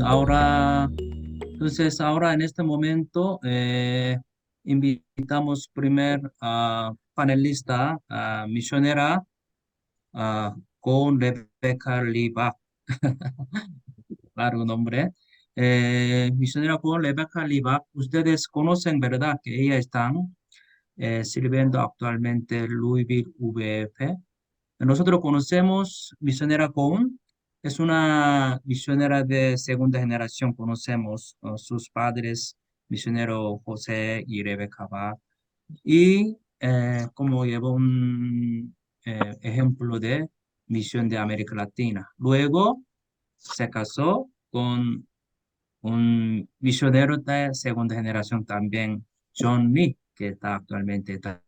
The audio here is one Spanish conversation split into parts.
ahora, ahora en este momento invitamos primer panelista, misionera, con Rebecca Liba, largo nombre. Misionera con Rebecca Liba, ustedes conocen, ¿verdad? Que ella está sirviendo actualmente Louisville VF. Nosotros conocemos misionera Cohen, es una misionera de segunda generación, conocemos sus padres, misionero José y Rebeca Bach, y como lleva un ejemplo de misión de América Latina. Luego se casó con un misionero de segunda generación también, John Lee, que está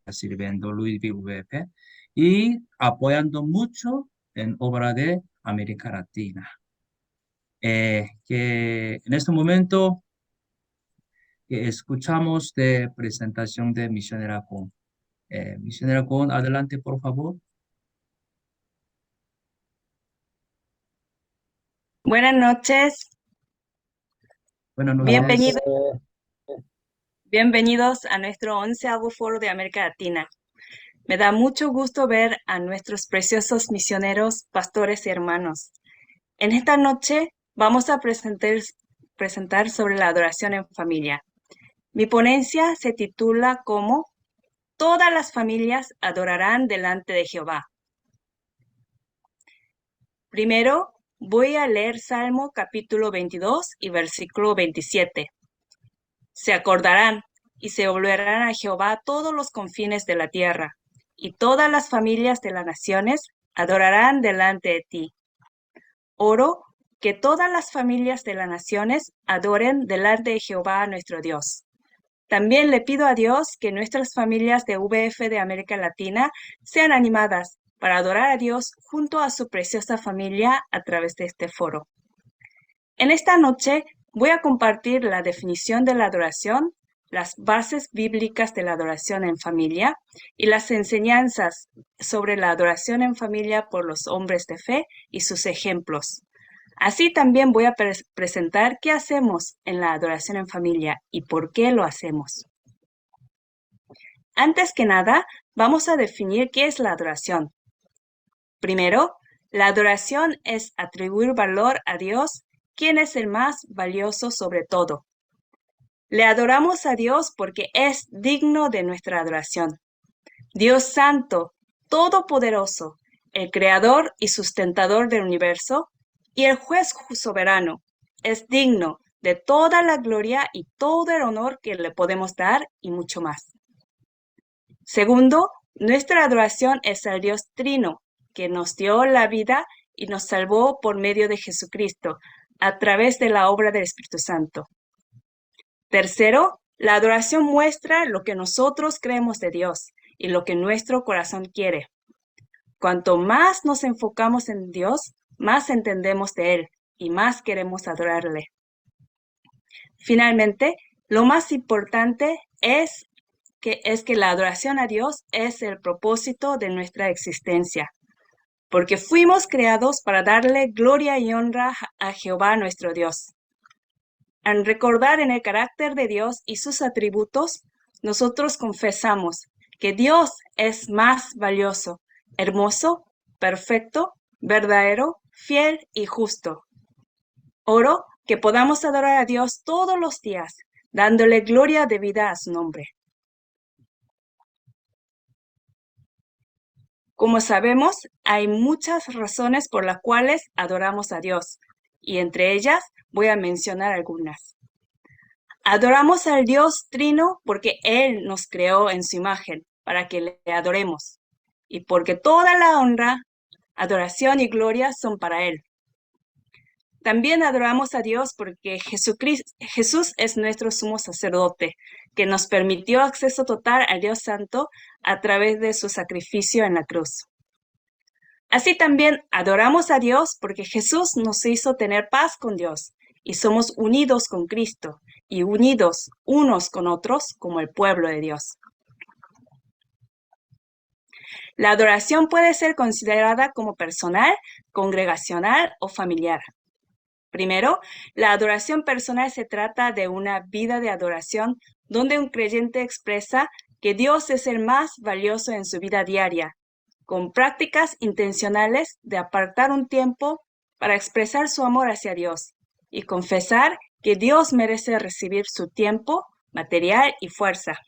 sirviendo Louisville VF y apoyando mucho en obra de América Latina. Que en este momento escuchamos de presentación de Misionera Con. Misionera Con, adelante, por favor. Buenas noches, Buenas noches. bienvenidos, bienvenidos a nuestro 11º Foro de América Latina. Me da mucho gusto ver a nuestros preciosos misioneros, pastores y hermanos. En esta noche vamos a presentar sobre la adoración en familia. Mi ponencia se titula como Todas las familias adorarán delante de Jehová. Primero, voy a leer Salmo capítulo 22 y versículo 27. Se acordarán y se volverán a Jehová todos los confines de la tierra, y todas las familias de las naciones adorarán delante de ti. Oro que todas las familias de las naciones adoren delante de Jehová nuestro Dios. También le pido a Dios que nuestras familias de VF de América Latina sean animadas para adorar a Dios junto a su preciosa familia a través de este foro. En esta noche voy a compartir la definición de la adoración, las bases bíblicas de la adoración en familia y las enseñanzas sobre la adoración en familia por los hombres de fe y sus ejemplos. Así también voy a presentar qué hacemos en la adoración en familia y por qué lo hacemos. Antes que nada, vamos a definir qué es la adoración. Primero, la adoración es atribuir valor a Dios, quien es el más valioso sobre todo. Le adoramos a Dios porque es digno de nuestra adoración. Dios Santo, Todopoderoso, el Creador y sustentador del universo, y el Juez soberano, es digno de toda la gloria y todo el honor que le podemos dar y mucho más. Segundo, nuestra adoración es al Dios Trino, que nos dio la vida y nos salvó por medio de Jesucristo, a través de la obra del Espíritu Santo. Tercero, la adoración muestra lo que nosotros creemos de Dios y lo que nuestro corazón quiere. Cuanto más nos enfocamos en Dios, más entendemos de Él y más queremos adorarle. Finalmente, lo más importante es que la adoración a Dios es el propósito de nuestra existencia, porque fuimos creados para darle gloria y honra a Jehová nuestro Dios. Al recordar en el carácter de Dios y sus atributos, nosotros confesamos que Dios es más valioso, hermoso, perfecto, verdadero, fiel y justo. Oro que podamos adorar a Dios todos los días, dándole gloria debida a su nombre. Como sabemos, hay muchas razones por las cuales adoramos a Dios, y entre ellas voy a mencionar algunas. Adoramos al Dios Trino porque Él nos creó en su imagen, para que le adoremos, y porque toda la honra, adoración y gloria son para Él. También adoramos a Dios porque Jesús es nuestro sumo sacerdote, que nos permitió acceso total al Dios Santo a través de su sacrificio en la cruz. Así también adoramos a Dios porque Jesús nos hizo tener paz con Dios y somos unidos con Cristo y unidos unos con otros como el pueblo de Dios. La adoración puede ser considerada como personal, congregacional o familiar. Primero, la adoración personal se trata de una vida de adoración donde un creyente expresa que Dios es el más valioso en su vida diaria, con prácticas intencionales de apartar un tiempo para expresar su amor hacia Dios y confesar que Dios merece recibir su tiempo, material y fuerza.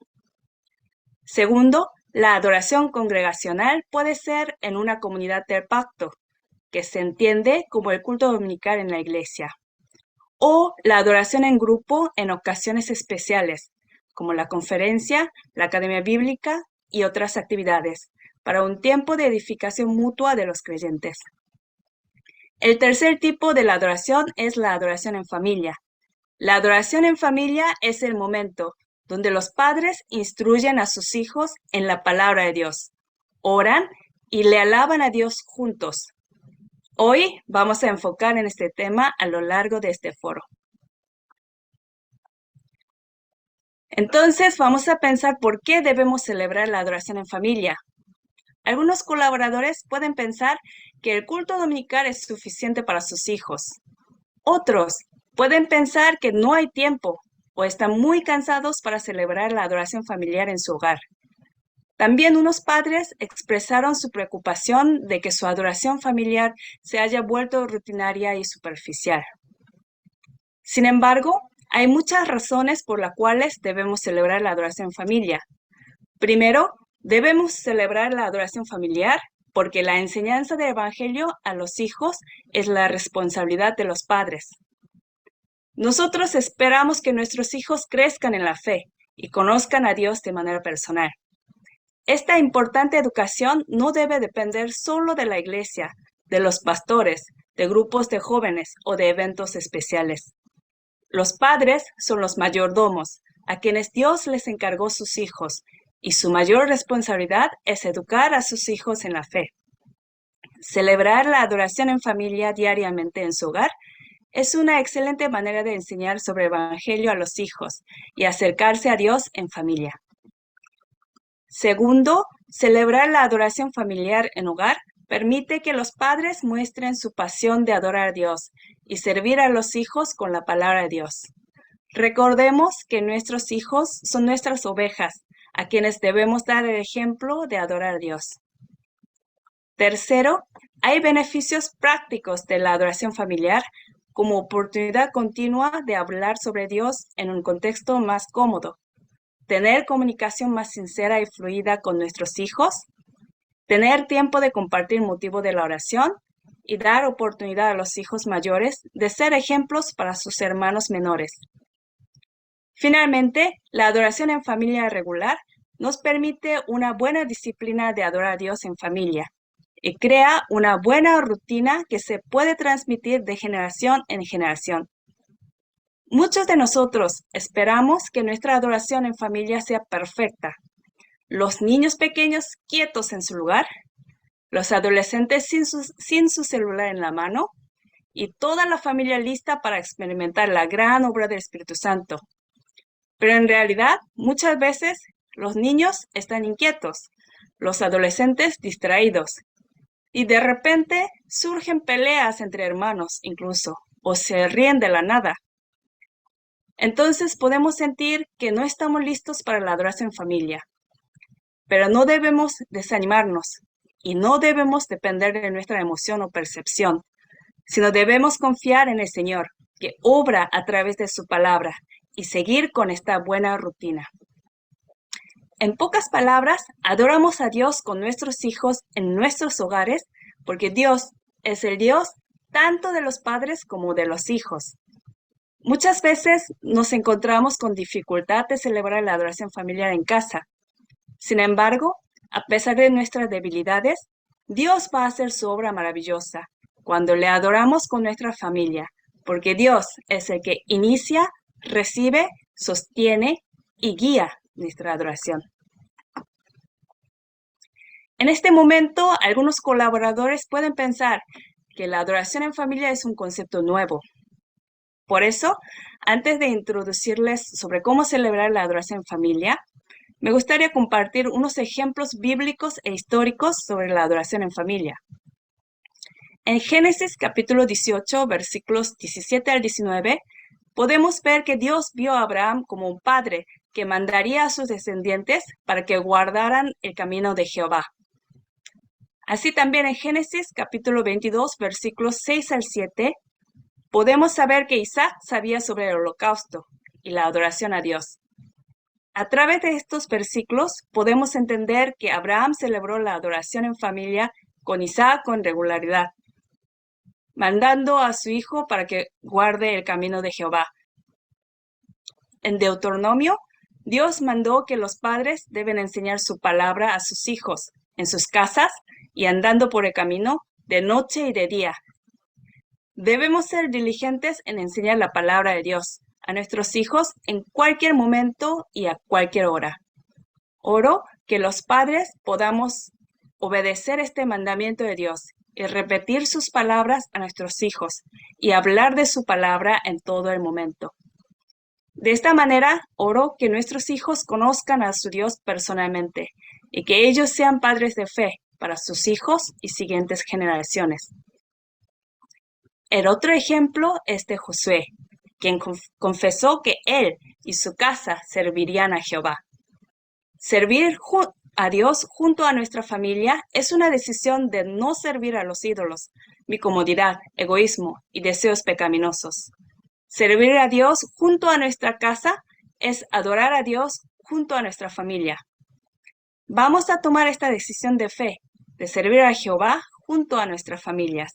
Segundo, la adoración congregacional puede ser en una comunidad del pacto, que se entiende como el culto dominical en la iglesia, o la adoración en grupo en ocasiones especiales, como la conferencia, la academia bíblica y otras actividades, para un tiempo de edificación mutua de los creyentes. El tercer tipo de la adoración es la adoración en familia. La adoración en familia es el momento donde los padres instruyen a sus hijos en la palabra de Dios, oran y le alaban a Dios juntos. Hoy vamos a enfocar en este tema a lo largo de este foro. Entonces, vamos a pensar por qué debemos celebrar la adoración en familia. Algunos colaboradores pueden pensar que el culto dominical es suficiente para sus hijos. Otros pueden pensar que no hay tiempo o están muy cansados para celebrar la adoración familiar en su hogar. También unos padres expresaron su preocupación de que su adoración familiar se haya vuelto rutinaria y superficial. Sin embargo, hay muchas razones por las cuales debemos celebrar la adoración en familia. Primero, debemos celebrar la adoración familiar porque la enseñanza del Evangelio a los hijos es la responsabilidad de los padres. Nosotros esperamos que nuestros hijos crezcan en la fe y conozcan a Dios de manera personal. Esta importante educación no debe depender solo de la iglesia, de los pastores, de grupos de jóvenes o de eventos especiales. Los padres son los mayordomos, a quienes Dios les encargó sus hijos, y su mayor responsabilidad es educar a sus hijos en la fe. Celebrar la adoración en familia diariamente en su hogar es una excelente manera de enseñar sobre el Evangelio a los hijos y acercarse a Dios en familia. Segundo, celebrar la adoración familiar en hogar permite que los padres muestren su pasión de adorar a Dios y servir a los hijos con la palabra de Dios. Recordemos que nuestros hijos son nuestras ovejas, a quienes debemos dar el ejemplo de adorar a Dios. Tercero, hay beneficios prácticos de la adoración familiar como oportunidad continua de hablar sobre Dios en un contexto más cómodo, tener comunicación más sincera y fluida con nuestros hijos, tener tiempo de compartir motivo de la oración y dar oportunidad a los hijos mayores de ser ejemplos para sus hermanos menores. Finalmente, la adoración en familia regular nos permite una buena disciplina de adorar a Dios en familia y crea una buena rutina que se puede transmitir de generación en generación. Muchos de nosotros esperamos que nuestra adoración en familia sea perfecta. Los niños pequeños quietos en su lugar, los adolescentes sin su celular en la mano y toda la familia lista para experimentar la gran obra del Espíritu Santo. Pero en realidad, muchas veces los niños están inquietos, los adolescentes distraídos, y de repente surgen peleas entre hermanos incluso, o se ríen de la nada. Entonces podemos sentir que no estamos listos para la adoración en familia. Pero no debemos desanimarnos y no debemos depender de nuestra emoción o percepción, sino debemos confiar en el Señor, que obra a través de su palabra, y seguir con esta buena rutina. En pocas palabras, adoramos a Dios con nuestros hijos en nuestros hogares, porque Dios es el Dios tanto de los padres como de los hijos. Muchas veces nos encontramos con dificultad de celebrar la adoración familiar en casa. Sin embargo, a pesar de nuestras debilidades, Dios va a hacer su obra maravillosa cuando le adoramos con nuestra familia, porque Dios es el que inicia, recibe, sostiene y guía nuestra adoración. En este momento, algunos colaboradores pueden pensar que la adoración en familia es un concepto nuevo. Por eso, antes de introducirles sobre cómo celebrar la adoración en familia, me gustaría compartir unos ejemplos bíblicos e históricos sobre la adoración en familia. En Génesis capítulo 18, versículos 17 al 19, podemos ver que Dios vio a Abraham como un padre que mandaría a sus descendientes para que guardaran el camino de Jehová. Así también en Génesis capítulo 22, versículos 6 al 7, podemos saber que Isaac sabía sobre el holocausto y la adoración a Dios. A través de estos versículos podemos entender que Abraham celebró la adoración en familia con Isaac con regularidad, mandando a su hijo para que guarde el camino de Jehová. En Deuteronomio, Dios mandó que los padres deben enseñar su palabra a sus hijos en sus casas y andando por el camino de noche y de día. Debemos ser diligentes en enseñar la palabra de Dios a nuestros hijos en cualquier momento y a cualquier hora. Oro que los padres podamos obedecer este mandamiento de Dios y repetir sus palabras a nuestros hijos y hablar de su palabra en todo el momento. De esta manera, oro que nuestros hijos conozcan a su Dios personalmente y que ellos sean padres de fe para sus hijos y siguientes generaciones. El otro ejemplo es de Josué, quien confesó que él y su casa servirían a Jehová. Servir a Dios junto a nuestra familia es una decisión de no servir a los ídolos, mi comodidad, egoísmo y deseos pecaminosos. Servir a Dios junto a nuestra casa es adorar a Dios junto a nuestra familia. Vamos a tomar esta decisión de fe, de servir a Jehová junto a nuestras familias.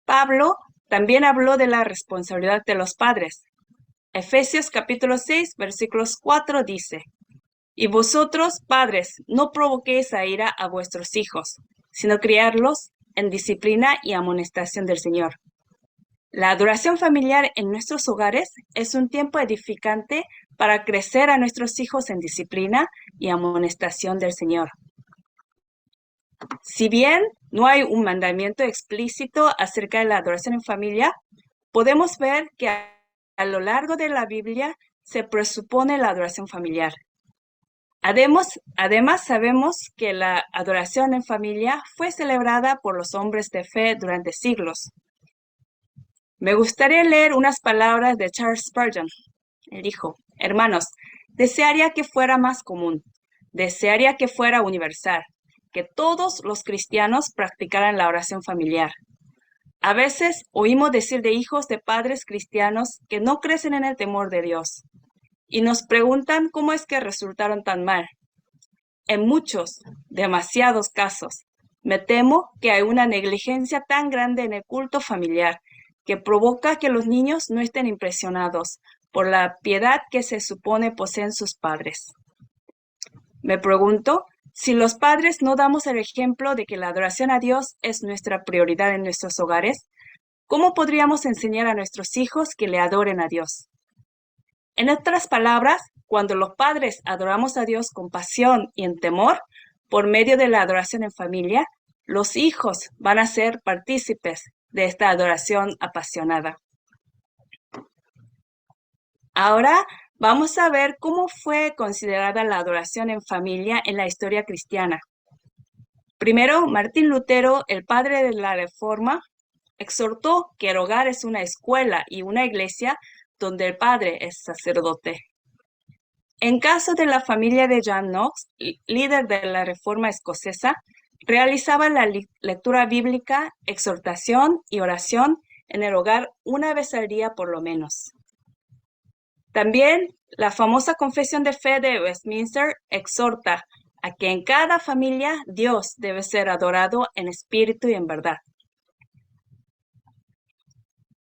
Pablo también habló de la responsabilidad de los padres. Efesios capítulo 6, versículos 4 dice: Y vosotros, padres, no provoquéis a ira a vuestros hijos, sino criarlos en disciplina y amonestación del Señor. La adoración familiar en nuestros hogares es un tiempo edificante para crecer a nuestros hijos en disciplina y amonestación del Señor. Si bien no hay un mandamiento explícito acerca de la adoración en familia, podemos ver que a lo largo de la Biblia se presupone la adoración familiar. Además, sabemos que la adoración en familia fue celebrada por los hombres de fe durante siglos. Me gustaría leer unas palabras de Charles Spurgeon. Él dijo: hermanos, desearía que fuera más común, desearía que fuera universal, que todos los cristianos practicaran la oración familiar. A veces oímos decir de hijos de padres cristianos que no crecen en el temor de Dios y nos preguntan cómo es que resultaron tan mal. En muchos, demasiados casos, me temo que hay una negligencia tan grande en el culto familiar que provoca que los niños no estén impresionados por la piedad que se supone poseen sus padres. Me pregunto, si los padres no damos el ejemplo de que la adoración a Dios es nuestra prioridad en nuestros hogares, ¿cómo podríamos enseñar a nuestros hijos que le adoren a Dios? En otras palabras, cuando los padres adoramos a Dios con pasión y en temor, por medio de la adoración en familia, los hijos van a ser partícipes de esta adoración apasionada. Ahora vamos a ver cómo fue considerada la adoración en familia en la historia cristiana. Primero, Martín Lutero, el padre de la Reforma, exhortó que el hogar es una escuela y una iglesia donde el padre es sacerdote. En caso de la familia de John Knox, líder de la Reforma escocesa, realizaba la lectura bíblica, exhortación y oración en el hogar una vez al día por lo menos. También la famosa Confesión de Fe de Westminster exhorta a que en cada familia Dios debe ser adorado en espíritu y en verdad.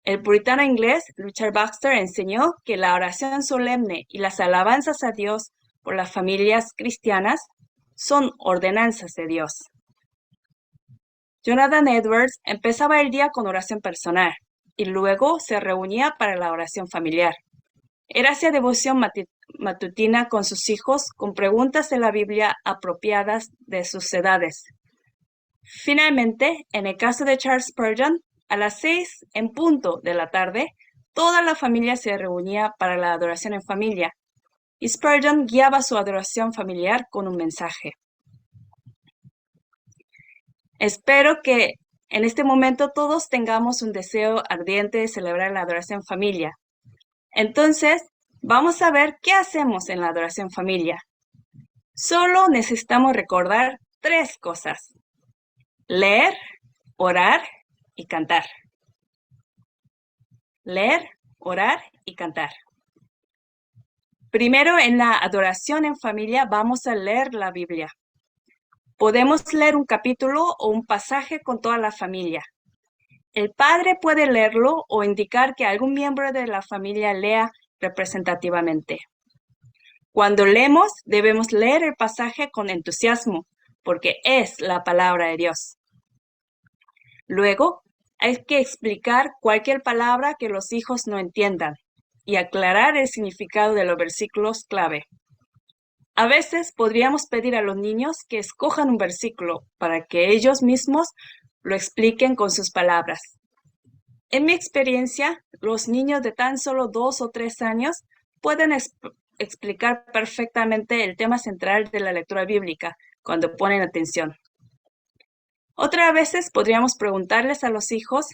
El puritano inglés Richard Baxter enseñó que la oración solemne y las alabanzas a Dios por las familias cristianas son ordenanzas de Dios. Jonathan Edwards empezaba el día con oración personal y luego se reunía para la oración familiar. Él hacía devoción matutina con sus hijos con preguntas de la Biblia apropiadas de sus edades. Finalmente, en el caso de Charles Spurgeon, a las 6 en punto de la tarde, toda la familia se reunía para la adoración en familia, y Spurgeon guiaba su adoración familiar con un mensaje. Espero que en este momento todos tengamos un deseo ardiente de celebrar la adoración familia. Entonces, vamos a ver qué hacemos en la adoración familia. Solo necesitamos recordar 3 cosas: leer, orar y cantar. Leer, orar y cantar. Primero, en la adoración en familia vamos a leer la Biblia. Podemos leer un capítulo o un pasaje con toda la familia. El padre puede leerlo o indicar que algún miembro de la familia lea representativamente. Cuando leemos, debemos leer el pasaje con entusiasmo, porque es la palabra de Dios. Luego, hay que explicar cualquier palabra que los hijos no entiendan y aclarar el significado de los versículos clave. A veces podríamos pedir a los niños que escojan un versículo para que ellos mismos lo expliquen con sus palabras. En mi experiencia, los niños de tan solo 2 o 3 años pueden explicar perfectamente el tema central de la lectura bíblica cuando ponen atención. Otras veces podríamos preguntarles a los hijos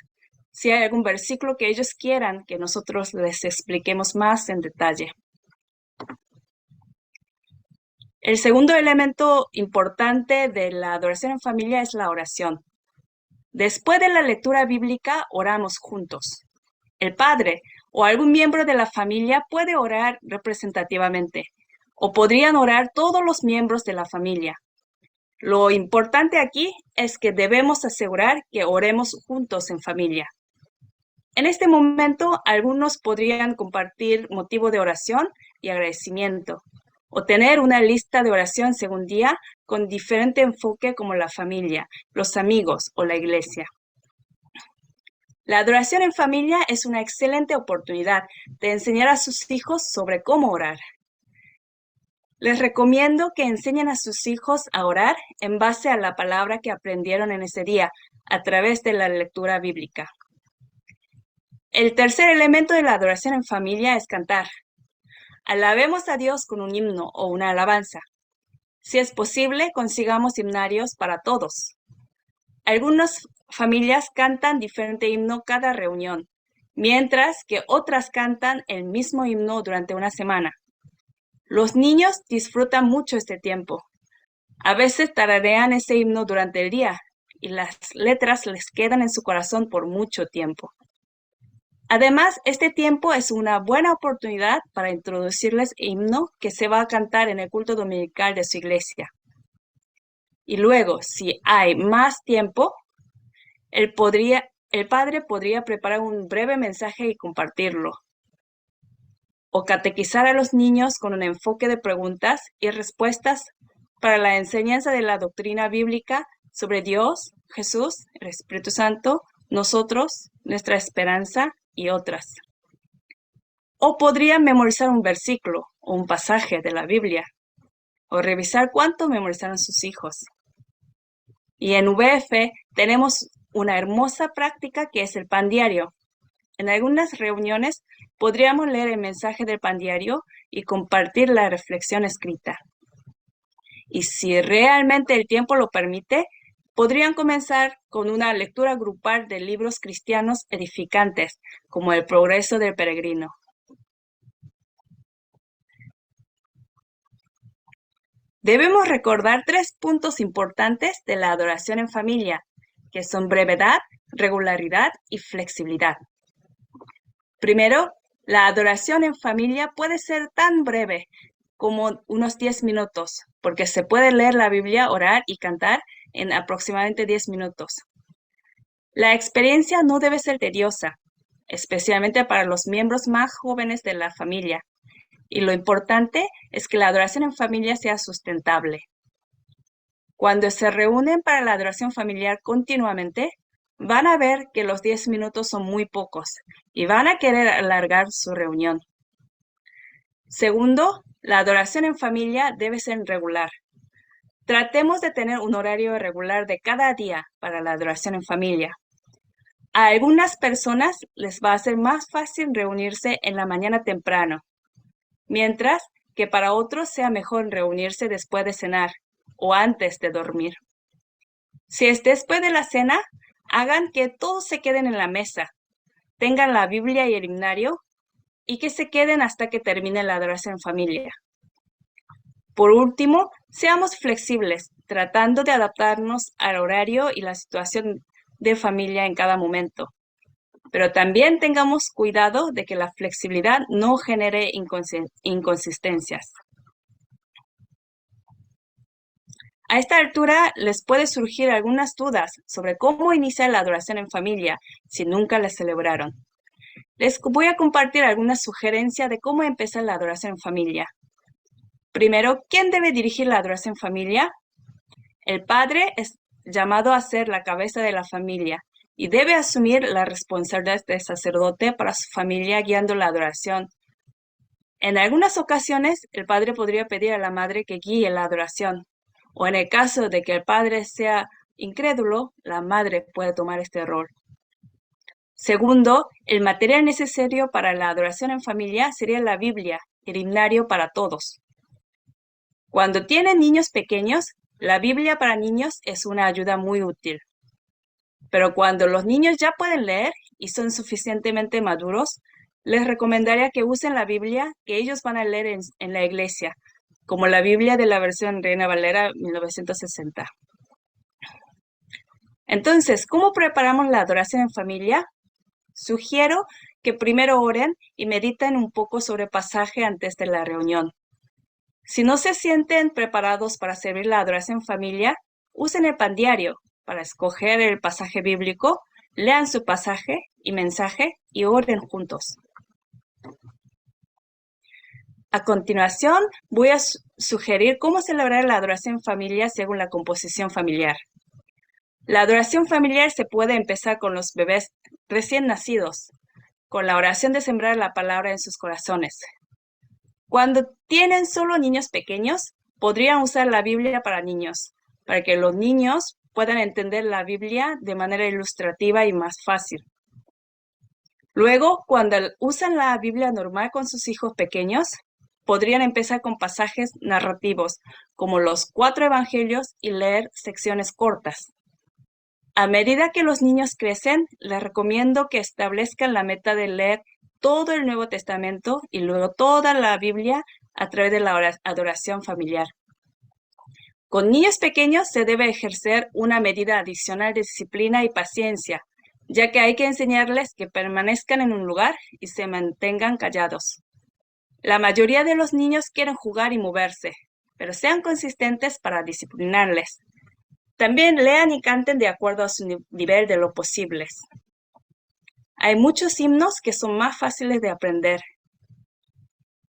si hay algún versículo que ellos quieran que nosotros les expliquemos más en detalle. El segundo elemento importante de la adoración en familia es la oración. Después de la lectura bíblica, oramos juntos. El padre o algún miembro de la familia puede orar representativamente, o podrían orar todos los miembros de la familia. Lo importante aquí es que debemos asegurar que oremos juntos en familia. En este momento, algunos podrían compartir motivo de oración y agradecimiento, o tener una lista de oración según día con diferente enfoque como la familia, los amigos o la iglesia. La adoración en familia es una excelente oportunidad de enseñar a sus hijos sobre cómo orar. Les recomiendo que enseñen a sus hijos a orar en base a la palabra que aprendieron en ese día a través de la lectura bíblica. El tercer elemento de la adoración en familia es cantar. Alabemos a Dios con un himno o una alabanza. Si es posible, consigamos himnarios para todos. Algunas familias cantan diferente himno cada reunión, mientras que otras cantan el mismo himno durante una semana. Los niños disfrutan mucho este tiempo. A veces tararean ese himno durante el día y las letras les quedan en su corazón por mucho tiempo. Además, este tiempo es una buena oportunidad para introducirles el himno que se va a cantar en el culto dominical de su iglesia. Y luego, si hay más tiempo, el padre podría preparar un breve mensaje y compartirlo, o catequizar a los niños con un enfoque de preguntas y respuestas para la enseñanza de la doctrina bíblica sobre Dios, Jesús, el Espíritu Santo, nosotros, nuestra esperanza y otras. O podrían memorizar un versículo o un pasaje de la Biblia, o revisar cuánto memorizaron sus hijos. Y en VF tenemos una hermosa práctica que es el pan diario. En algunas reuniones podríamos leer el mensaje del pan diario y compartir la reflexión escrita. Y si realmente el tiempo lo permite, podrían comenzar con una lectura grupal de libros cristianos edificantes, como El progreso del peregrino. Debemos recordar 3 puntos importantes de la adoración en familia, que son brevedad, regularidad y flexibilidad. Primero, la adoración en familia puede ser tan breve como unos 10 minutos, porque se puede leer la Biblia, orar y cantar en aproximadamente 10 minutos. La experiencia no debe ser tediosa, especialmente para los miembros más jóvenes de la familia. Y lo importante es que la adoración en familia sea sustentable. Cuando se reúnen para la adoración familiar continuamente, van a ver que los 10 minutos son muy pocos y van a querer alargar su reunión. Segundo, la adoración en familia debe ser regular. Tratemos de tener un horario regular de cada día para la adoración en familia. A algunas personas les va a ser más fácil reunirse en la mañana temprano, mientras que para otros sea mejor reunirse después de cenar o antes de dormir. Si es después de la cena, Hagan que todos se queden en la mesa, tengan la Biblia y el himnario y que se queden hasta que termine la adoración en familia. Por último, seamos flexibles, tratando de adaptarnos al horario y la situación de familia en cada momento. Pero también tengamos cuidado de que la flexibilidad no genere inconsistencias. A esta altura les puede surgir algunas dudas sobre cómo iniciar la adoración en familia si nunca la celebraron. Les voy a compartir algunas sugerencias de cómo empezar la adoración en familia. Primero, ¿quién debe dirigir la adoración en familia? El padre es llamado a ser la cabeza de la familia y debe asumir la responsabilidad de sacerdote para su familia guiando la adoración. En algunas ocasiones, el padre podría pedir a la madre que guíe la adoración, o en el caso de que el padre sea incrédulo, la madre puede tomar este rol. Segundo, el material necesario para la adoración en familia sería la Biblia, el himnario para todos. Cuando tienen niños pequeños, la Biblia para niños es una ayuda muy útil. Pero cuando los niños ya pueden leer y son suficientemente maduros, les recomendaría que usen la Biblia que ellos van a leer en la iglesia, como la Biblia de la versión Reina Valera 1960. Entonces, ¿cómo preparamos la adoración en familia? Sugiero que primero oren y mediten un poco sobre el pasaje antes de la reunión. Si no se sienten preparados para servir la adoración en familia, usen el pan diario para escoger el pasaje bíblico, lean su pasaje y mensaje y oren juntos. A continuación, voy a sugerir cómo celebrar la adoración en familia según la composición familiar. La adoración familiar se puede empezar con los bebés recién nacidos, con la oración de sembrar la palabra en sus corazones. Cuando tienen solo niños pequeños, podrían usar la Biblia para niños, para que los niños puedan entender la Biblia de manera ilustrativa y más fácil. Luego, cuando usan la Biblia normal con sus hijos pequeños, podrían empezar con pasajes narrativos, como los 4 evangelios, y leer secciones cortas. A medida que los niños crecen, les recomiendo que establezcan la meta de leer todo el Nuevo Testamento y luego toda la Biblia a través de la adoración familiar. Con niños pequeños se debe ejercer una medida adicional de disciplina y paciencia, ya que hay que enseñarles que permanezcan en un lugar y se mantengan callados. La mayoría de los niños quieren jugar y moverse, pero sean consistentes para disciplinarles. También lean y canten de acuerdo a su nivel de lo posibles. Hay muchos himnos que son más fáciles de aprender.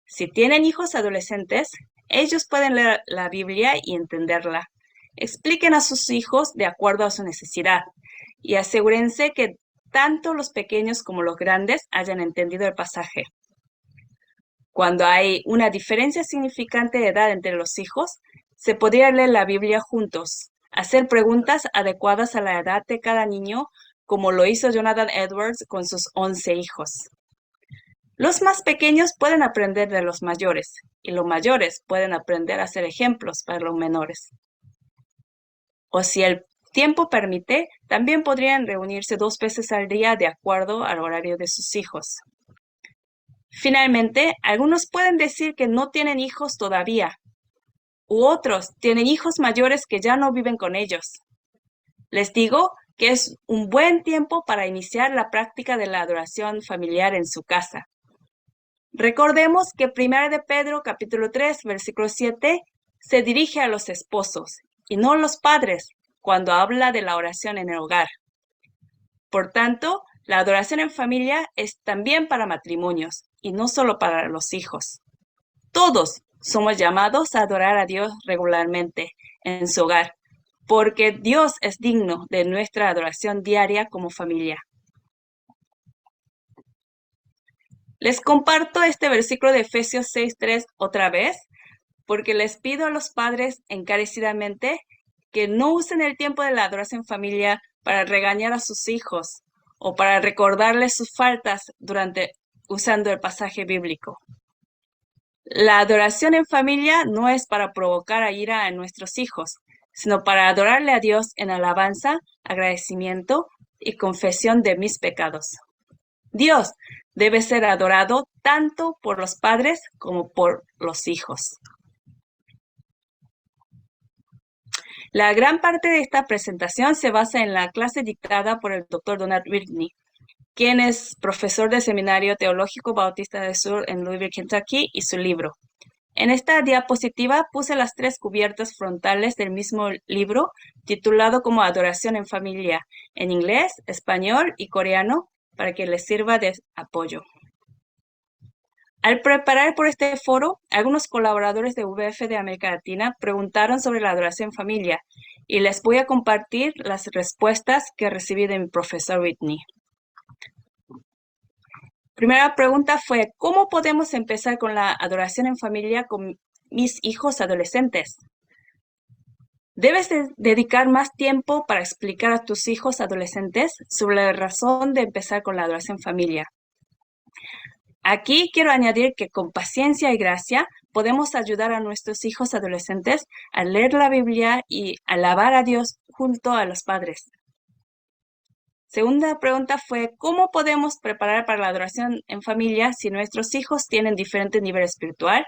Si tienen hijos adolescentes, ellos pueden leer la Biblia y entenderla. Expliquen a sus hijos de acuerdo a su necesidad y asegúrense que tanto los pequeños como los grandes hayan entendido el pasaje. Cuando hay una diferencia significante de edad entre los hijos, se podría leer la Biblia juntos, hacer preguntas adecuadas a la edad de cada niño, como lo hizo Jonathan Edwards con sus 11 hijos. Los más pequeños pueden aprender de los mayores, y los mayores pueden aprender a ser ejemplos para los menores. O si el tiempo permite, también podrían reunirse 2 veces al día de acuerdo al horario de sus hijos. Finalmente, algunos pueden decir que no tienen hijos todavía, u otros tienen hijos mayores que ya no viven con ellos. Les digo que es un buen tiempo para iniciar la práctica de la adoración familiar en su casa. Recordemos que 1 de Pedro capítulo 3, versículo 7, se dirige a los esposos y no a los padres cuando habla de la oración en el hogar. Por tanto, la adoración en familia es también para matrimonios y no solo para los hijos. Todos somos llamados a adorar a Dios regularmente en su hogar, porque Dios es digno de nuestra adoración diaria como familia. Les comparto este versículo de Efesios 6:3 otra vez, porque les pido a los padres encarecidamente que no usen el tiempo de la adoración en familia para regañar a sus hijos o para recordarles sus faltas usando el pasaje bíblico. La adoración en familia no es para provocar a ira en nuestros hijos, sino para adorarle a Dios en alabanza, agradecimiento, y confesión de mis pecados. Dios debe ser adorado tanto por los padres como por los hijos. La gran parte de esta presentación se basa en la clase dictada por el Dr. Donald Whitney, quien es profesor del Seminario Teológico Bautista del Sur en Louisville, Kentucky, y su libro. En esta diapositiva puse las 3 cubiertas frontales del mismo libro, titulado como Adoración en Familia, en inglés, español y coreano, para que les sirva de apoyo. Al preparar por este foro, algunos colaboradores de VF de América Latina preguntaron sobre la adoración en familia y les voy a compartir las respuestas que recibí de mi profesor Whitney. Primera pregunta fue, ¿cómo podemos empezar con la adoración en familia con mis hijos adolescentes? Debes dedicar más tiempo para explicar a tus hijos adolescentes sobre la razón de empezar con la adoración en familia. Aquí quiero añadir que con paciencia y gracia podemos ayudar a nuestros hijos adolescentes a leer la Biblia y alabar a Dios junto a los padres. Segunda pregunta fue, ¿cómo podemos preparar para la adoración en familia si nuestros hijos tienen diferente nivel espiritual?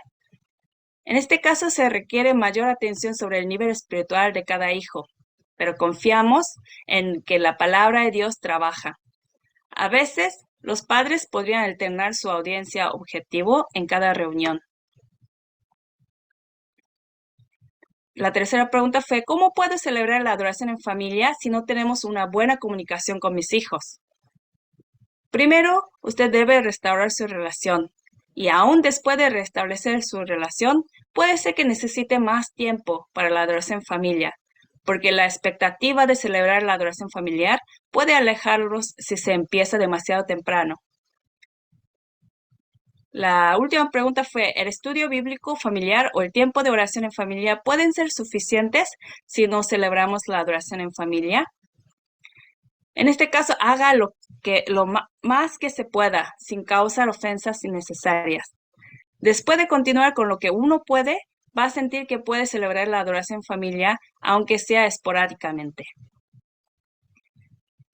En este caso se requiere mayor atención sobre el nivel espiritual de cada hijo, pero confiamos en que la palabra de Dios trabaja. A veces, los padres podrían alternar su audiencia objetivo en cada reunión. La tercera pregunta fue, ¿cómo puedo celebrar la adoración en familia si no tenemos una buena comunicación con mis hijos? Primero, usted debe restaurar su relación. Y aún después de restablecer su relación, puede ser que necesite más tiempo para la adoración en familia, porque la expectativa de celebrar la adoración familiar puede alejarlos si se empieza demasiado temprano. La última pregunta fue, ¿el estudio bíblico familiar o el tiempo de oración en familia pueden ser suficientes si no celebramos la adoración en familia? En este caso, haga lo más que se pueda, sin causar ofensas innecesarias. Después de continuar con lo que uno puede, va a sentir que puede celebrar la adoración en familia, aunque sea esporádicamente.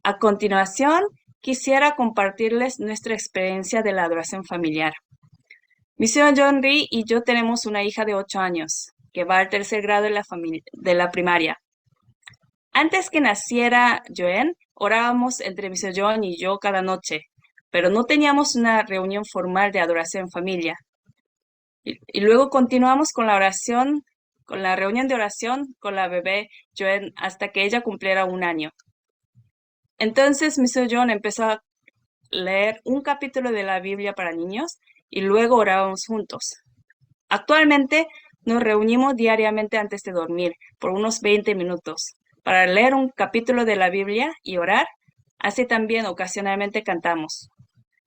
A continuación, quisiera compartirles nuestra experiencia de la adoración familiar. Mi señor John Rhee y yo tenemos una hija de 8 años, que va al 3er grado de la primaria. Antes que naciera Joanne, orábamos entre mi señor John y yo cada noche, pero no teníamos una reunión formal de adoración en familia. Y luego continuamos con la oración, con la reunión de oración con la bebé Joanne hasta que ella cumpliera 1 año. Entonces mi señor John empezó a leer un capítulo de la Biblia para niños y luego orábamos juntos. Actualmente nos reunimos diariamente antes de dormir por unos 20 minutos para leer un capítulo de la Biblia y orar. Así también ocasionalmente cantamos.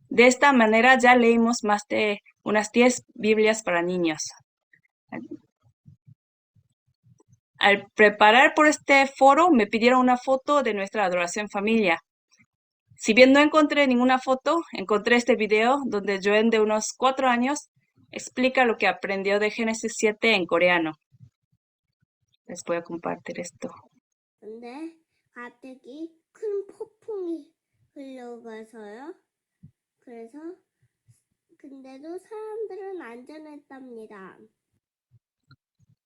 De esta manera ya leímos más de unas 10 Biblias para niños. Al preparar por este foro me pidieron una foto de nuestra adoración en familia. Si bien no encontré ninguna foto, encontré este video donde Joanne de unos 4 años explica lo que aprendió de Génesis 7 en coreano. Les voy a compartir esto. 근데 갑자기 큰 폭풍이 흘러가서요. 근데도 사람들은 안전했답니다.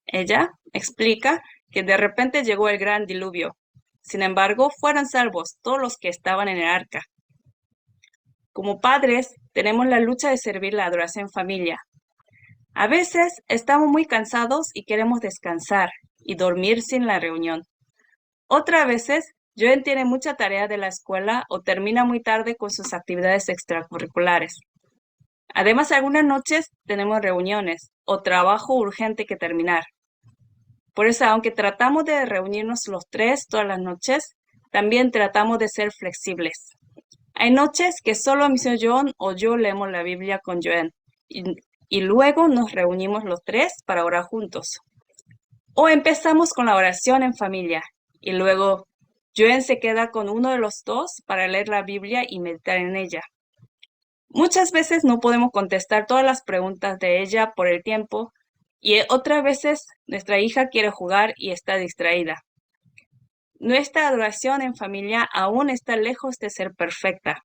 Ella explica que de repente llegó el gran diluvio. Sin embargo, fueron salvos todos los que estaban en el arca. Como padres, tenemos la lucha de servir la adoración en familia. A veces estamos muy cansados y queremos descansar y dormir sin la reunión. Otras veces, Joanne tiene mucha tarea de la escuela o termina muy tarde con sus actividades extracurriculares. Además, algunas noches tenemos reuniones o trabajo urgente que terminar. Por eso, aunque tratamos de reunirnos los 3 todas las noches, también tratamos de ser flexibles. Hay noches que solo mi señor John o yo leemos la Biblia con Joanne y luego nos reunimos los 3 para orar juntos. O empezamos con la oración en familia y luego Joanne se queda con uno de los 2 para leer la Biblia y meditar en ella. Muchas veces no podemos contestar todas las preguntas de ella por el tiempo y otras veces nuestra hija quiere jugar y está distraída. nuestra adoración en familia aún está lejos de ser perfecta.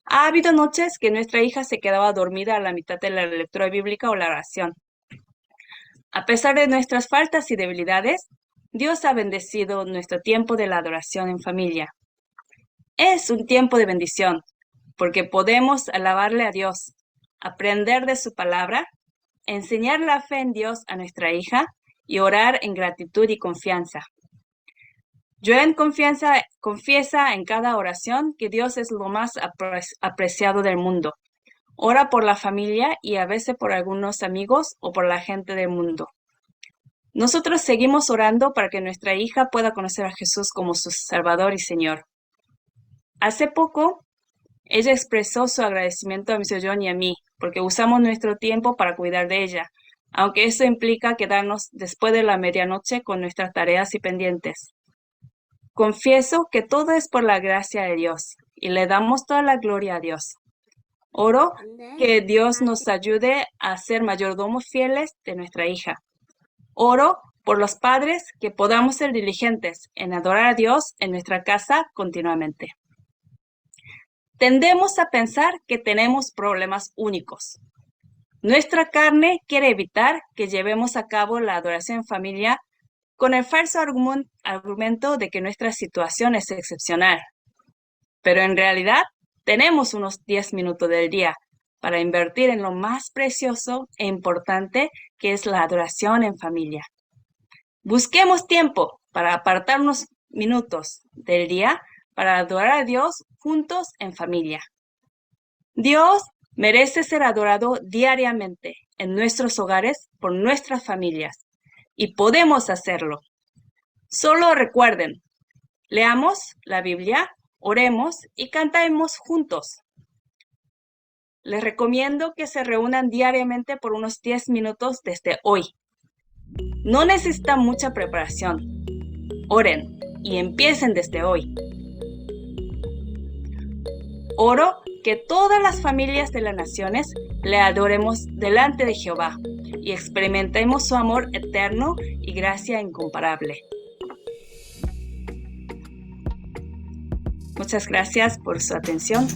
Ha habido noches que nuestra hija se quedaba dormida a la mitad de la lectura bíblica o la oración. A pesar de nuestras faltas y debilidades, Dios ha bendecido nuestro tiempo de la adoración en familia. Es un tiempo de bendición, porque podemos alabarle a Dios, aprender de su palabra, enseñar la fe en Dios a nuestra hija y orar en gratitud y confianza. Joan confiesa en cada oración que Dios es lo más apreciado del mundo. Ora por la familia y a veces por algunos amigos o por la gente del mundo. Nosotros seguimos orando para que nuestra hija pueda conocer a Jesús como su Salvador y Señor. Hace poco, ella expresó su agradecimiento a Mr. John y a mí, porque usamos nuestro tiempo para cuidar de ella, aunque eso implica quedarnos después de la medianoche con nuestras tareas y pendientes. Confieso que todo es por la gracia de Dios, y le damos toda la gloria a Dios. Oro que Dios nos ayude a ser mayordomos fieles de nuestra hija. Oro por los padres que podamos ser diligentes en adorar a Dios en nuestra casa continuamente. Tendemos a pensar que tenemos problemas únicos. Nuestra carne quiere evitar que llevemos a cabo la adoración en familia con el falso argumento de que nuestra situación es excepcional. Pero en realidad tenemos unos 10 minutos del día para invertir en lo más precioso e importante que es la adoración en familia. Busquemos tiempo para apartar unos minutos del día para adorar a Dios juntos en familia. Dios merece ser adorado diariamente en nuestros hogares por nuestras familias y podemos hacerlo. Solo recuerden, leamos la Biblia, oremos y cantemos juntos. Les recomiendo que se reúnan diariamente por unos 10 minutos desde hoy. No necesitan mucha preparación. Oren y empiecen desde hoy. Oro que todas las familias de las naciones le adoremos delante de Jehová y experimentemos su amor eterno y gracia incomparable. Muchas gracias por su atención.